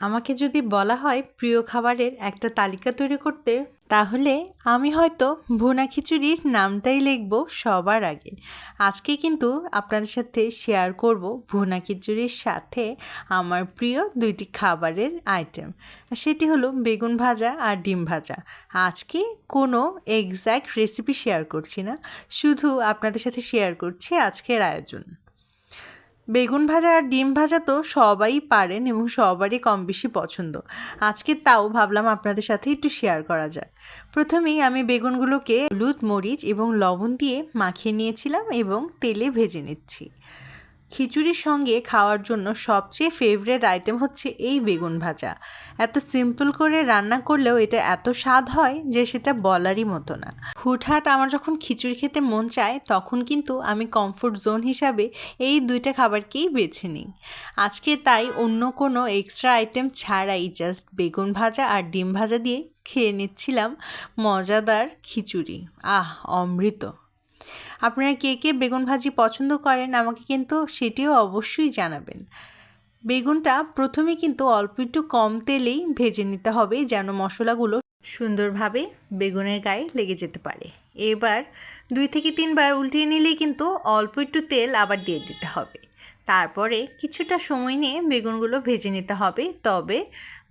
আমাকে যদি বলা হয় প্রিয় খাবারের একটা তালিকা তৈরি করতে, তাহলে আমি হয়তো ভুনা খিচুড়ির নামটাই লিখব সবার আগে। আজকে কিন্তু আপনাদের সাথে শেয়ার করব ভুনা খিচুড়ির সাথে আমার প্রিয় দুইটি খাবারের আইটেম। সেটি হলো বেগুন ভাজা আর ডিম ভাজা। আজকে কোনো এক্স্যাক্ট রেসিপি শেয়ার করছি না, শুধু আপনাদের সাথে শেয়ার করছি আজকের আয়োজন। বেগুন ভাজা আর ডিম ভাজা তো সবাই পারেন এবং সবারই কম বেশি পছন্দ। আজকে তাও ভাবলাম আপনাদের সাথে একটু শেয়ার করা যায়। প্রথমেই আমি বেগুনগুলোকে হলুদ, মরিচ এবং লবণ দিয়ে মাখিয়ে নিয়েছিলাম এবং তেলে ভেজে নিচ্ছি। খিচুড়ির সঙ্গে খাওয়ার জন্য সবচেয়ে ফেভারিট আইটেম হচ্ছে এই বেগুন ভাজা। এত সিম্পল করে রান্না করলেও এটা এত স্বাদ হয় যে সেটা বলারই মতো না। হুটহাট আমার যখন খিচুড়ি খেতে মন চায় তখন কিন্তু আমি কমফোর্ট জোন হিসাবে এই দুইটা খাবারকেই বেছে নিই। আজকে তাই অন্য কোনো এক্সট্রা আইটেম ছাড়াই জাস্ট বেগুন ভাজা আর ডিম ভাজা দিয়ে খেয়ে নিচ্ছিলাম মজাদার খিচুড়ি। অমৃত। আপনারা কে কে বেগুন ভাজি পছন্দ করেন আমাকে কিন্তু সেটিও অবশ্যই জানাবেন। বেগুনটা প্রথমে কিন্তু অল্প একটু কম তেলেই ভেজে নিতে হবে যেন মশলাগুলো সুন্দরভাবে বেগুনের গায়ে লেগে যেতে পারে। এবার 2 থেকে 3 বার উল্টিয়ে নিলেই কিন্তু অল্প একটু তেল আবার দিয়ে দিতে হবে। তারপরে কিছুটা সময় নিয়ে বেগুনগুলো ভেজে নিতে হবে, তবে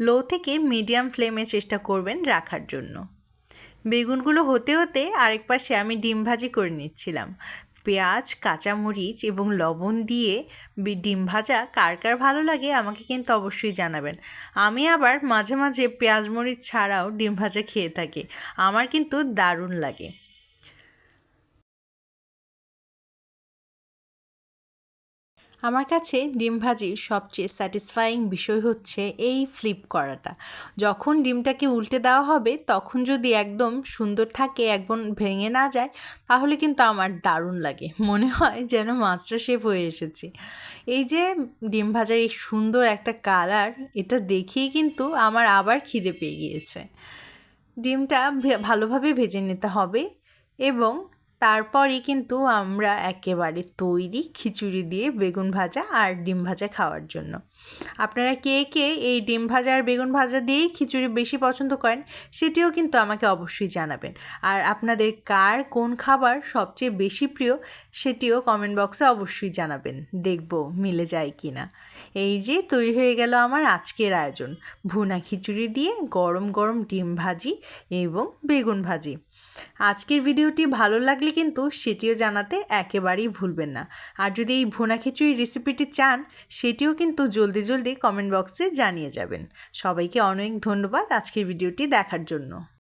লো থেকে মিডিয়াম ফ্লেমে চেষ্টা করবেন রাখার জন্য। বেগুনগুলো হতে হতে আরেক পাশে আমি ডিম ভাজি করে নিচ্ছিলাম। পেঁয়াজ, কাঁচামরিচ এবং লবণ দিয়ে ডিম ভাজা কার কার ভালো লাগে আমাকে কিন্তু অবশ্যই জানাবেন। আমি আবার মাঝে মাঝে পেঁয়াজ মরিচ ছাড়াও ডিম ভাজা খেয়ে থাকি, আমার কিন্তু দারুণ লাগে। আমার কাছে ডিম ভাজির সবচেয়ে স্যাটিসফাইং বিষয় হচ্ছে এই ফ্লিপ করাটা। যখন ডিমটাকে উল্টে দেওয়া হবে তখন যদি একদম সুন্দর থাকে, একদম ভেঙে না যায়, তাহলে কিন্তু আমার দারুণ লাগে, মনে হয় যেন মাস্টার শেফ হয়ে এসেছি। এই যে ডিম ভাজার এই সুন্দর একটা কালার, এটা দেখেই কিন্তু আমার আবার খিদে পেয়ে গিয়েছে। ডিমটা ভালোভাবে ভেজে নিতে হবে এবং তারপরই কিন্তু আমরা একেবারে তৈরি খিচুড়ি দিয়ে বেগুন ভাজা আর ডিম ভাজা খাওয়ার জন্য। আপনারা কে কে এই ডিম ভাজা আর বেগুন ভাজা দিয়েই খিচুড়ি বেশি পছন্দ করেন সেটিও কিন্তু আমাকে অবশ্যই জানাবেন। আর আপনাদের কার কোন খাবার সবচেয়ে বেশি প্রিয় সেটিও কমেন্ট বক্সে অবশ্যই জানাবেন, দেখব মিলে যায় কি না। এই যে তৈরি হয়ে গেল আমার আজকের আয়োজন, ভুনা খিচুড়ি দিয়ে গরম গরম ডিম ভাজি এবং বেগুন ভাজি। আজকের ভিডিওটি ভালো লাগলে কিন্তু সেটিও জানাতে একেবারেই ভুলবেন না। আর যদি এই ভুনা খিচুড়ি রেসিপিটি চান সেটিও কিন্তু জলদি জলদি কমেন্ট বক্সে জানিয়ে যাবেন। সবাইকে অনেক ধন্যবাদ আজকের ভিডিওটি দেখার জন্য।